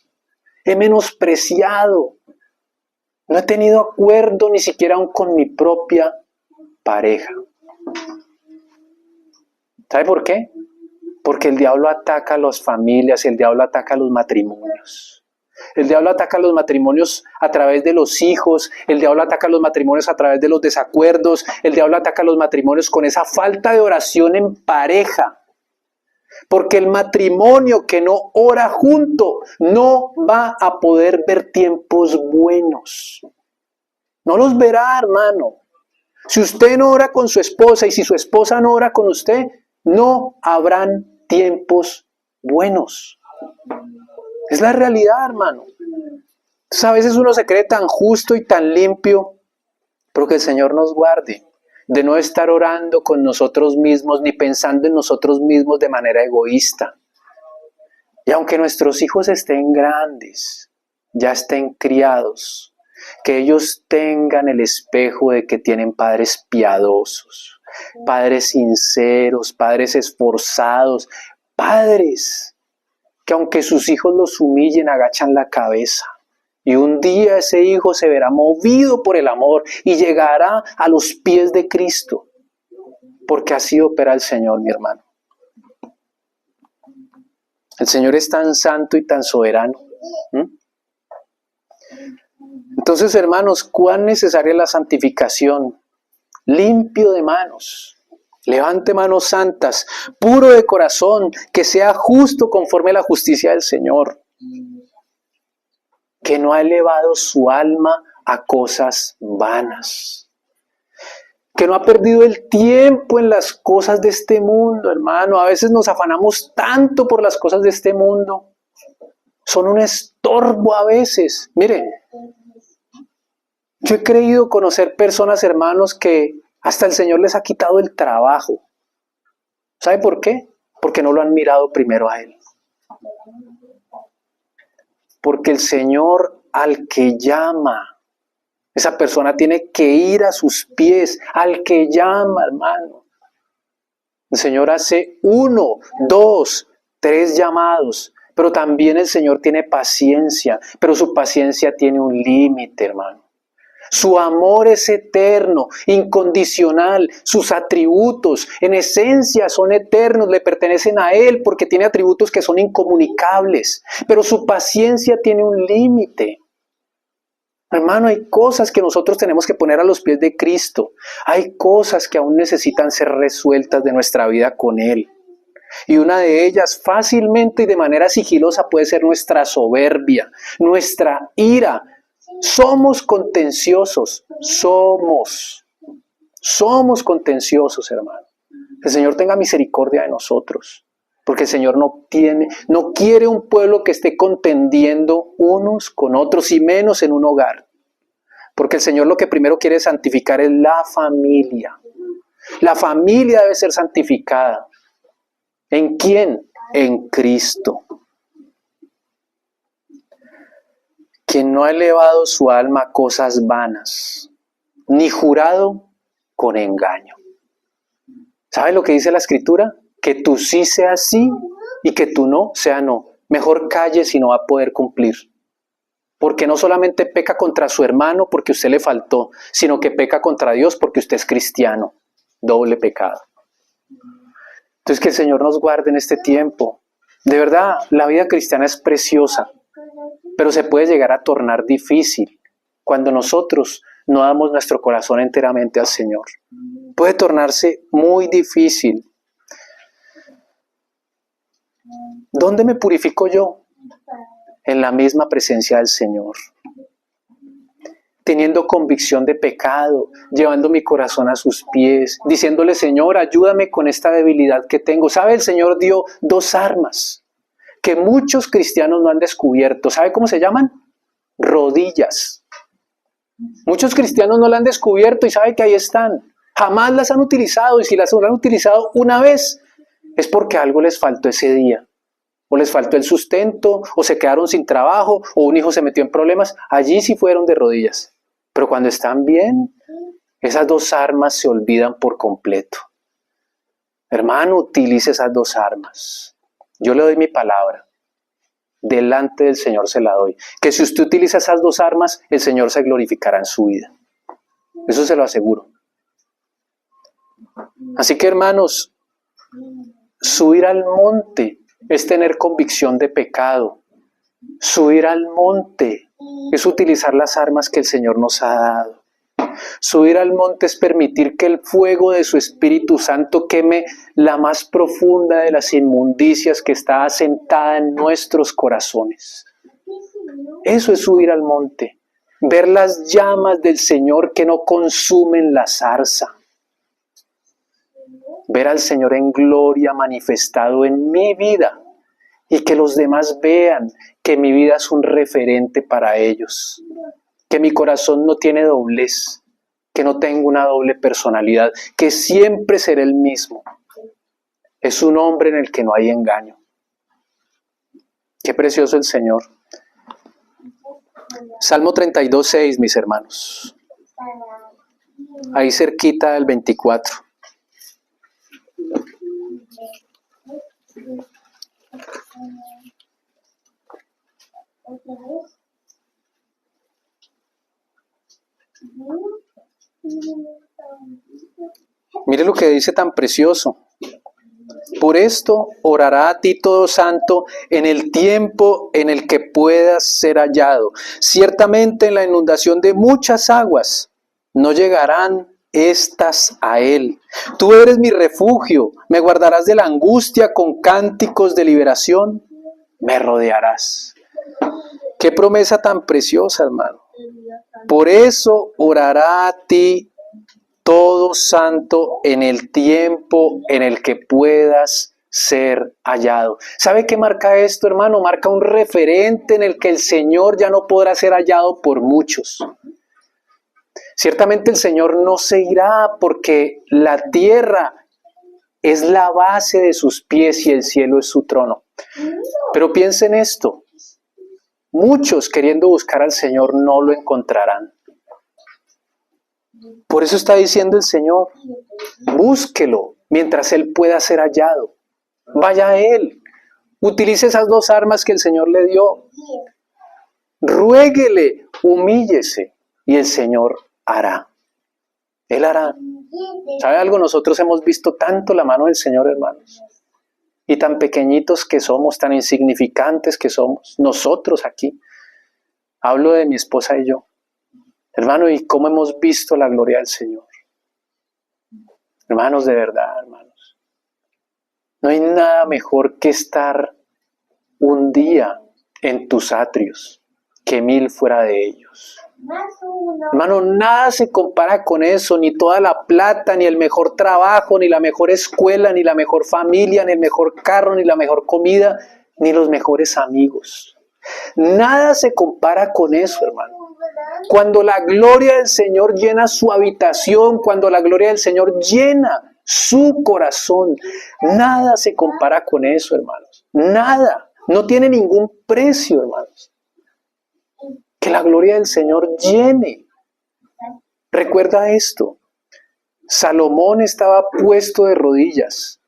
he menospreciado, no he tenido acuerdo ni siquiera aún con mi propia pareja. ¿Sabe por qué? Porque el diablo ataca a las familias, el diablo ataca a los matrimonios. El diablo ataca a los matrimonios a través de los hijos, el diablo ataca a los matrimonios a través de los desacuerdos, el diablo ataca a los matrimonios con esa falta de oración en pareja. Porque el matrimonio que no ora junto no va a poder ver tiempos buenos. No los verá, hermano. Si usted no ora con su esposa y si su esposa no ora con usted, no habrán tiempos buenos. Es la realidad, hermano. Entonces, a veces uno se cree tan justo y tan limpio, pero que el Señor nos guarde de no estar orando con nosotros mismos ni pensando en nosotros mismos de manera egoísta. Y aunque nuestros hijos estén grandes, ya estén criados, que ellos tengan el espejo de que tienen padres piadosos, padres sinceros, padres esforzados, padres que aunque sus hijos los humillen, agachan la cabeza Y un día ese hijo se verá movido por el amor y llegará a los pies de Cristo. Porque así opera el Señor, mi hermano. El Señor es tan santo y tan soberano. Entonces, hermanos, ¿cuán necesaria es la santificación? Limpio de manos, levante manos santas, puro de corazón, que sea justo conforme a la justicia del Señor, que no ha elevado su alma a cosas vanas, que no ha perdido el tiempo en las cosas de este mundo, hermano. A veces nos afanamos tanto por las cosas de este mundo, son un estorbo a veces. Mire, yo he creído conocer personas, hermanos, que hasta el Señor les ha quitado el trabajo. ¿Sabe por qué? Porque no lo han mirado primero a Él. Porque el Señor al que llama, esa persona tiene que ir a sus pies, al que llama, hermano. El Señor hace 1, 2, 3 llamados, pero también el Señor tiene paciencia, pero su paciencia tiene un límite, hermano. Su amor es eterno, incondicional, sus atributos en esencia son eternos, le pertenecen a Él porque tiene atributos que son incomunicables, pero su paciencia tiene un límite. Hermano, hay cosas que nosotros tenemos que poner a los pies de Cristo, hay cosas que aún necesitan ser resueltas de nuestra vida con Él. Y una de ellas fácilmente y de manera sigilosa puede ser nuestra soberbia, nuestra ira. Somos contenciosos, somos contenciosos, hermano. El Señor tenga misericordia de nosotros, porque el Señor no quiere un pueblo que esté contendiendo unos con otros y menos en un hogar, porque el Señor lo que primero quiere santificar es la familia. La familia debe ser santificada. ¿En quién? En Cristo. Quien no ha elevado su alma a cosas vanas, ni jurado con engaño. ¿Sabe lo que dice la Escritura? Que tú sí sea sí y que tú no sea no. Mejor calle si no va a poder cumplir. Porque no solamente peca contra su hermano porque usted le faltó, sino que peca contra Dios porque usted es cristiano. Doble pecado. Entonces que el Señor nos guarde en este tiempo. De verdad, la vida cristiana es preciosa, pero se puede llegar a tornar difícil cuando nosotros no damos nuestro corazón enteramente al Señor. Puede tornarse muy difícil. ¿Dónde me purifico yo? En la misma presencia del Señor. Teniendo convicción de pecado, llevando mi corazón a sus pies, diciéndole, Señor, ayúdame con esta debilidad que tengo. ¿Sabe? El Señor dio 2 armas que muchos cristianos no han descubierto. ¿Sabe cómo se llaman? Rodillas. Muchos cristianos no la han descubierto y sabe que ahí están. Jamás las han utilizado, y si las han utilizado una vez es porque algo les faltó ese día. O les faltó el sustento, o se quedaron sin trabajo, o un hijo se metió en problemas. Allí sí fueron de rodillas. Pero cuando están bien, esas 2 armas se olvidan por completo. Hermano, utilice esas 2 armas. Yo le doy mi palabra. Delante del Señor se la doy. Que si usted utiliza esas 2 armas, el Señor se glorificará en su vida. Eso se lo aseguro. Así que, hermanos, subir al monte es tener convicción de pecado. Subir al monte es utilizar las armas que el Señor nos ha dado. Subir al monte es permitir que el fuego de su Espíritu Santo queme la más profunda de las inmundicias que está asentada en nuestros corazones. Eso es subir al monte. Ver las llamas del Señor que no consumen la zarza. Ver al Señor en gloria manifestado en mi vida y que los demás vean que mi vida es un referente para ellos, que mi corazón no tiene doblez, que no tengo una doble personalidad, que siempre seré el mismo. Es un hombre en el que no hay engaño. Qué precioso el Señor. Salmo 32:6, mis hermanos. Ahí cerquita del 24. Mire lo que dice tan precioso. Por esto orará a ti todo santo en el tiempo en el que puedas ser hallado. Ciertamente en la inundación de muchas aguas no llegarán estas a él. Tú eres mi refugio, me guardarás de la angustia con cánticos de liberación, me rodearás. Qué promesa tan preciosa, hermano. Por eso orará a ti todo santo en el tiempo en el que puedas ser hallado. ¿Sabe qué marca esto, hermano? Marca un referente en el que el Señor ya no podrá ser hallado por muchos. Ciertamente el Señor no se irá porque la tierra es la base de sus pies y el cielo es su trono. Pero piensen esto, muchos queriendo buscar al Señor no lo encontrarán. Por eso está diciendo el Señor, búsquelo mientras Él pueda ser hallado. Vaya a Él, utilice esas dos armas que el Señor le dio. Ruéguele, humíllese y el Señor hará. Él hará. ¿Sabe algo? Nosotros hemos visto tanto la mano del Señor, hermanos. Y tan pequeñitos que somos, tan insignificantes que somos. Nosotros aquí. Hablo de mi esposa y yo. Hermano, ¿y cómo hemos visto la gloria del Señor? Hermanos, de verdad, hermanos. No hay nada mejor que estar un día en tus atrios que 1000 fuera de ellos. Hermano, nada se compara con eso, ni toda la plata, ni el mejor trabajo, ni la mejor escuela, ni la mejor familia, ni el mejor carro, ni la mejor comida, ni los mejores amigos. Nada se compara con eso, hermano. Cuando la gloria del Señor llena su habitación, cuando la gloria del Señor llena su corazón, nada se compara con eso, hermanos. Nada. No tiene ningún precio, hermanos. Que la gloria del Señor llene. Recuerda esto. Salomón estaba puesto de rodillas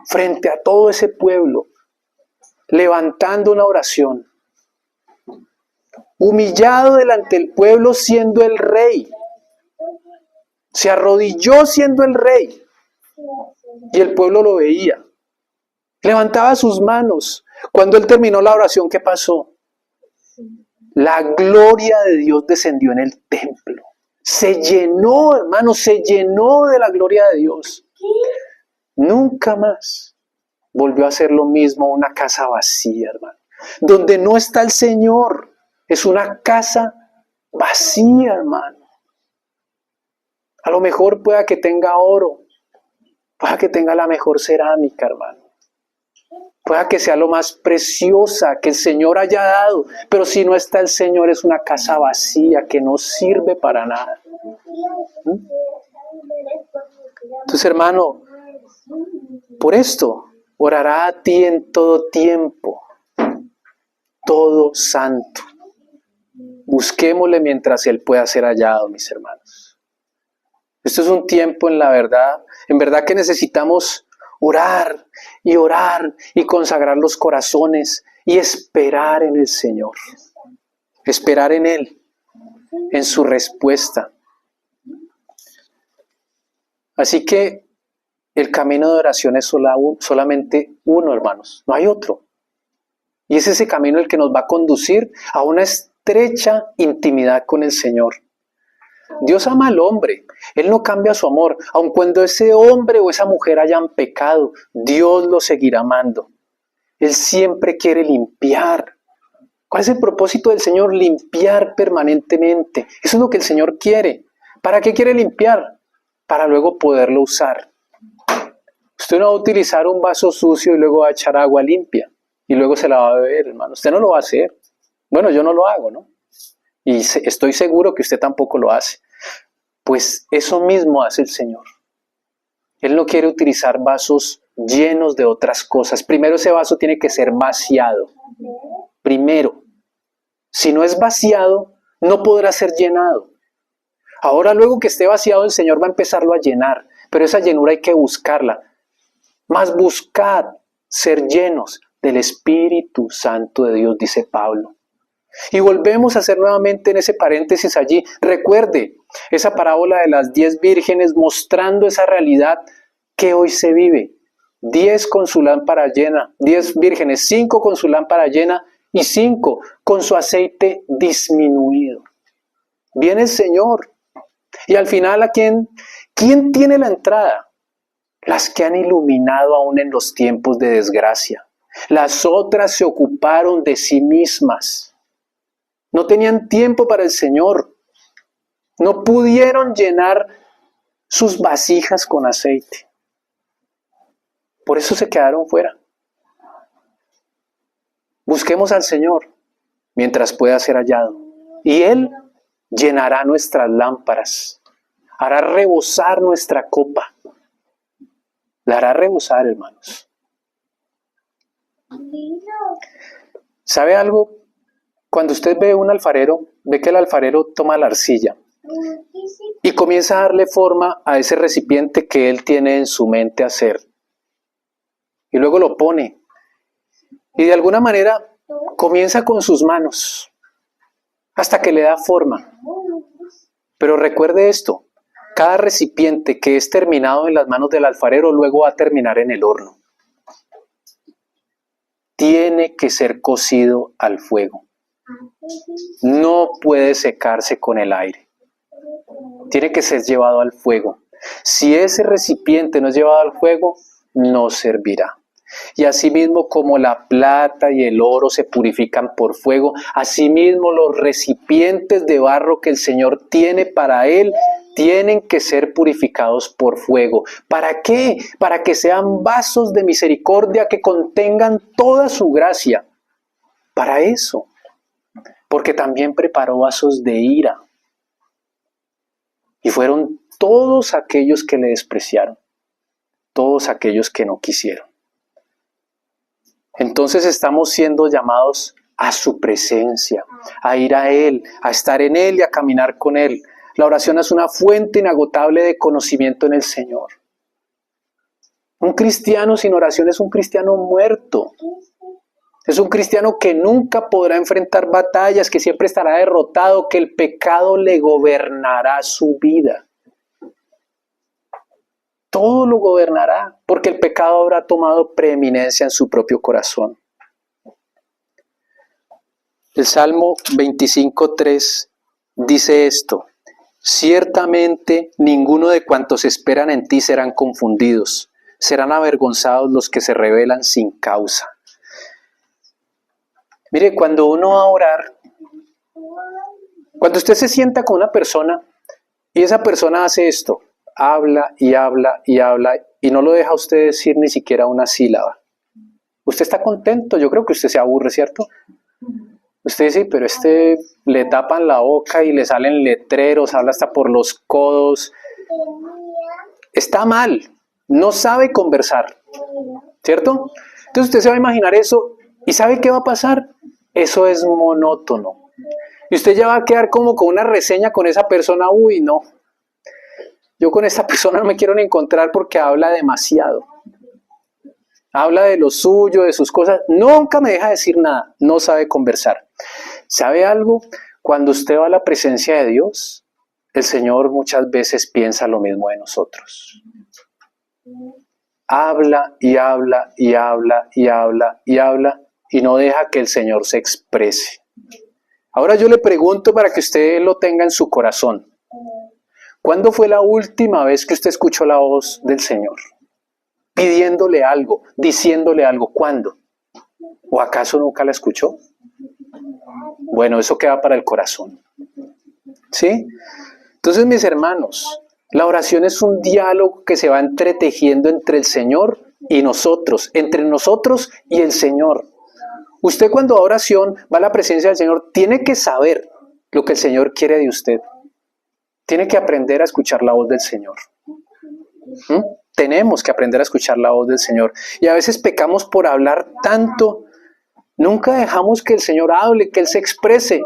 frente a todo ese pueblo, levantando una oración. Humillado delante del pueblo siendo el rey. Se arrodilló siendo el rey. Y el pueblo lo veía. Levantaba sus manos. Cuando él terminó la oración, ¿qué pasó? La gloria de Dios descendió en el templo. Se llenó, hermano, se llenó de la gloria de Dios. Nunca más volvió a ser lo mismo una casa vacía, hermano. Donde no está el Señor. Es una casa vacía, hermano. A lo mejor pueda que tenga oro, pueda que tenga la mejor cerámica, hermano. Pueda que sea lo más preciosa que el Señor haya dado, pero si no está el Señor es una casa vacía que no sirve para nada. Entonces, hermano, por esto orará a ti en todo tiempo, todo santo. Busquémosle mientras Él pueda ser hallado, mis hermanos. Esto es un tiempo en verdad que necesitamos orar y consagrar los corazones y esperar en el Señor. Esperar en Él, en su respuesta. Así que el camino de oración es solamente uno, hermanos, no hay otro. Y es ese camino el que nos va a conducir a una estrecha intimidad con el Señor. Dios ama al hombre, Él no cambia su amor, aun cuando ese hombre o esa mujer hayan pecado, Dios lo seguirá amando. Él siempre quiere limpiar. ¿Cuál es el propósito del Señor? Limpiar permanentemente. Eso es lo que el Señor quiere. ¿Para qué quiere limpiar? Para luego poderlo usar. Usted no va a utilizar un vaso sucio y luego va a echar agua limpia y luego se la va a beber, hermano. Usted no lo va a hacer. Bueno, yo no lo hago, ¿no? Y estoy seguro que usted tampoco lo hace. Pues eso mismo hace el Señor. Él no quiere utilizar vasos llenos de otras cosas. Primero ese vaso tiene que ser vaciado. Primero. Si no es vaciado, no podrá ser llenado. Ahora luego que esté vaciado, el Señor va a empezarlo a llenar. Pero esa llenura hay que buscarla. Más buscad ser llenos del Espíritu Santo de Dios, dice Pablo. Y volvemos a hacer nuevamente en ese paréntesis allí. Recuerde esa parábola de las 10 vírgenes mostrando esa realidad que hoy se vive. 10 con su lámpara llena, 10 vírgenes, 5 con su lámpara llena y 5 con su aceite disminuido. Viene el Señor. Y al final, ¿quién tiene la entrada? Las que han iluminado aún en los tiempos de desgracia. Las otras se ocuparon de sí mismas. No tenían tiempo para el Señor. No pudieron llenar sus vasijas con aceite. Por eso se quedaron fuera. Busquemos al Señor mientras pueda ser hallado. Y Él llenará nuestras lámparas. Hará rebosar nuestra copa. La hará rebosar, hermanos. ¿Sabe algo? Cuando usted ve un alfarero, ve que el alfarero toma la arcilla y comienza a darle forma a ese recipiente que él tiene en su mente hacer. Y luego lo pone. Y de alguna manera comienza con sus manos hasta que le da forma. Pero recuerde esto, cada recipiente que es terminado en las manos del alfarero luego va a terminar en el horno. Tiene que ser cocido al fuego. No puede secarse con el aire. Tiene que ser llevado al fuego. Si ese recipiente no es llevado al fuego, no servirá. Y asimismo como la plata y el oro se purifican por fuego, asimismo los recipientes de barro que el Señor tiene para Él tienen que ser purificados por fuego. ¿Para qué? Para que sean vasos de misericordia que contengan toda su gracia. Para eso. Porque también preparó vasos de ira. Y fueron todos aquellos que le despreciaron. Todos aquellos que no quisieron. Entonces estamos siendo llamados a su presencia, a ir a Él, a estar en Él y a caminar con Él. La oración es una fuente inagotable de conocimiento en el Señor. Un cristiano sin oración es un cristiano muerto. Es un cristiano que nunca podrá enfrentar batallas, que siempre estará derrotado, que el pecado le gobernará su vida. Todo lo gobernará, porque el pecado habrá tomado preeminencia en su propio corazón. El Salmo 25:3 dice esto: ciertamente ninguno de cuantos esperan en ti serán confundidos, serán avergonzados los que se rebelan sin causa. Mire, cuando uno va a orar, cuando usted se sienta con una persona y esa persona hace esto, habla y habla y habla y no lo deja a usted decir ni siquiera una sílaba. Usted está contento, yo creo que usted se aburre, ¿cierto? Usted dice, pero le tapan la boca y le salen letreros, habla hasta por los codos. Está mal, no sabe conversar, ¿cierto? Entonces usted se va a imaginar eso y ¿sabe qué va a pasar? Eso es monótono. Y usted ya va a quedar como con una reseña con esa persona, uy, no. Yo con esta persona no me quiero ni encontrar porque habla demasiado. Habla de lo suyo, de sus cosas. Nunca me deja decir nada. No sabe conversar. ¿Sabe algo? Cuando usted va a la presencia de Dios, el Señor muchas veces piensa lo mismo de nosotros. Habla y habla y habla y habla y habla y no deja que el Señor se exprese. Ahora yo le pregunto para que usted lo tenga en su corazón. ¿Cuándo fue la última vez que usted escuchó la voz del Señor? Pidiéndole algo, diciéndole algo. ¿Cuándo? ¿O acaso nunca la escuchó? Bueno, eso queda para el corazón. ¿Sí? Entonces, mis hermanos, la oración es un diálogo que se va entretejiendo entre el Señor y nosotros, entre nosotros y el Señor. Usted cuando va a oración, va a la presencia del Señor, tiene que saber lo que el Señor quiere de usted. Tiene que aprender a escuchar la voz del Señor. Tenemos que aprender a escuchar la voz del Señor. Y a veces pecamos por hablar tanto. Nunca dejamos que el Señor hable, que Él se exprese.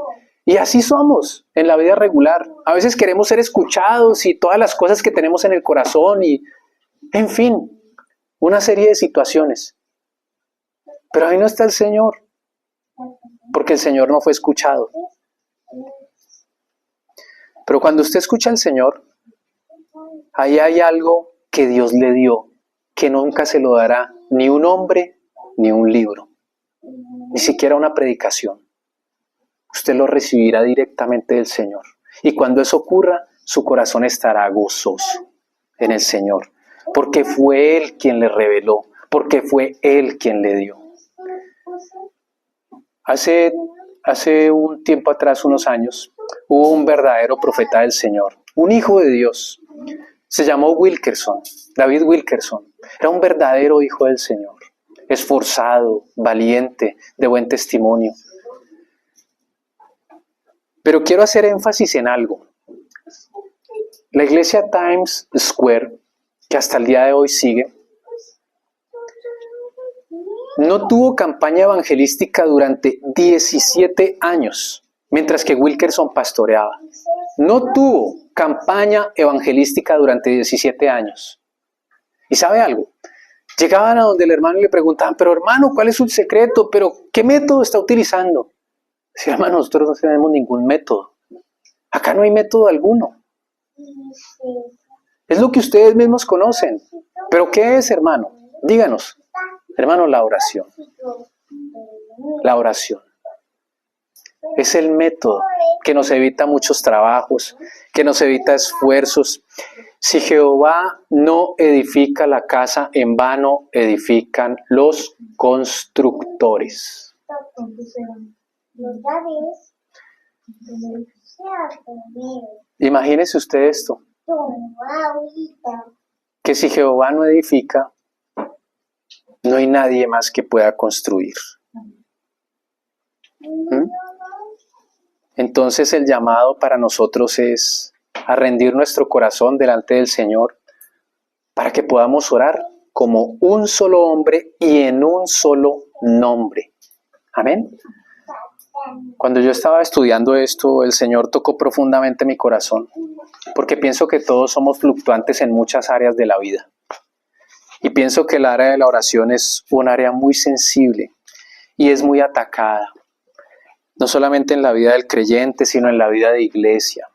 Y así somos en la vida regular. A veces queremos ser escuchados y todas las cosas que tenemos en el corazón y, en fin, una serie de situaciones. Pero ahí no está el Señor. porque el Señor no fue escuchado. Pero cuando usted escucha al Señor, ahí hay algo que Dios le dio, que nunca se lo dará ni un hombre ni un libro, ni siquiera una predicación. Usted lo recibirá directamente del Señor. Y cuando eso ocurra, su corazón estará gozoso en el Señor, porque fue Él quien le reveló, porque fue Él quien le dio. Hace un tiempo atrás, unos años, hubo un verdadero profeta del Señor, un hijo de Dios. Se llamó Wilkerson, David Wilkerson. Era un verdadero hijo del Señor, esforzado, valiente, de buen testimonio. Pero quiero hacer énfasis en algo. La iglesia Times Square, que hasta el día de hoy sigue, no tuvo campaña evangelística durante 17 años, mientras que Wilkerson pastoreaba. No tuvo campaña evangelística durante 17 años. ¿Y sabe algo? Llegaban a donde el hermano y le preguntaban, pero hermano, ¿cuál es su secreto? ¿Pero qué método está utilizando? Decía, hermano, nosotros no tenemos ningún método. Acá no hay método alguno. Es lo que ustedes mismos conocen. ¿Pero qué es, hermano? Díganos. Hermano, la oración. La oración. Es el método que nos evita muchos trabajos, que nos evita esfuerzos. Si Jehová no edifica la casa, en vano edifican los constructores. Imagínese usted esto, que si Jehová no edifica, no hay nadie más que pueda construir. Entonces el llamado para nosotros es a rendir nuestro corazón delante del Señor para que podamos orar como un solo hombre y en un solo nombre. Amén. Cuando yo estaba estudiando esto, el Señor tocó profundamente mi corazón, porque pienso que todos somos fluctuantes en muchas áreas de la vida. Y pienso que el área de la oración es un área muy sensible y es muy atacada. No solamente en la vida del creyente, sino en la vida de iglesia.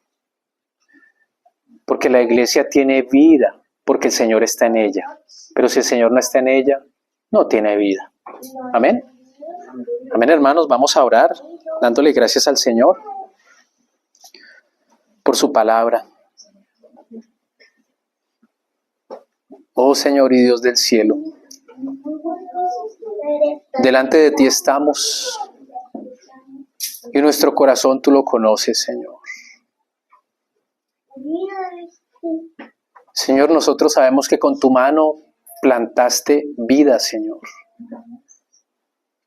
Porque la iglesia tiene vida, porque el Señor está en ella. Pero si el Señor no está en ella, no tiene vida. Amén. Amén, hermanos, vamos a orar, dándole gracias al Señor por su palabra. Oh Señor y Dios del cielo, delante de ti estamos y nuestro corazón tú lo conoces, Señor. Señor, nosotros sabemos que con tu mano plantaste vida, Señor.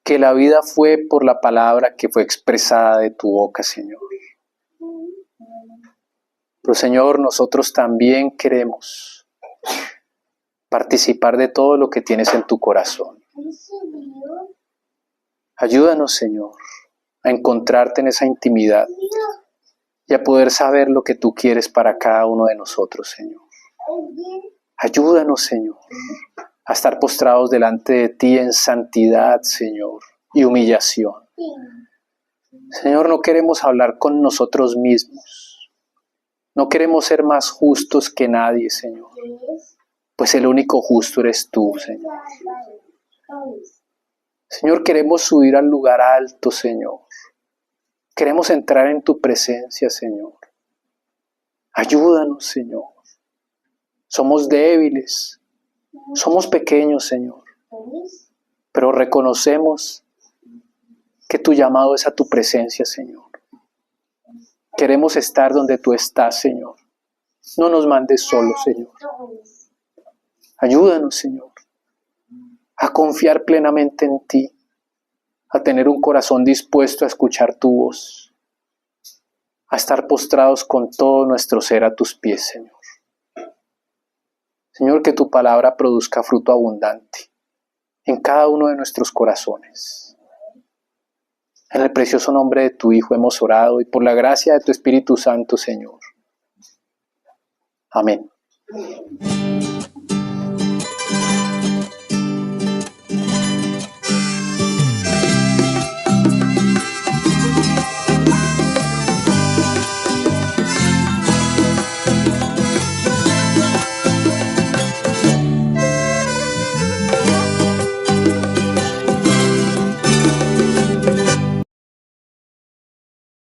Que la vida fue por la palabra que fue expresada de tu boca, Señor. Pero, Señor, nosotros también queremos participar de todo lo que tienes en tu corazón. Ayúdanos, Señor, a encontrarte en esa intimidad y a poder saber lo que tú quieres para cada uno de nosotros, Señor. Ayúdanos, Señor, a estar postrados delante de ti en santidad, Señor, y humillación. Señor, no queremos hablar con nosotros mismos. No queremos ser más justos que nadie, Señor. Pues el único justo eres tú, Señor. Señor, queremos subir al lugar alto, Señor. Queremos entrar en tu presencia, Señor. Ayúdanos, Señor. Somos débiles. Somos pequeños, Señor. Pero reconocemos que tu llamado es a tu presencia, Señor. Queremos estar donde tú estás, Señor. No nos mandes solos, Señor. Ayúdanos, Señor, a confiar plenamente en ti, a tener un corazón dispuesto a escuchar tu voz, a estar postrados con todo nuestro ser a tus pies, Señor. Señor, que tu palabra produzca fruto abundante en cada uno de nuestros corazones. En el precioso nombre de tu Hijo hemos orado y por la gracia de tu Espíritu Santo, Señor. Amén.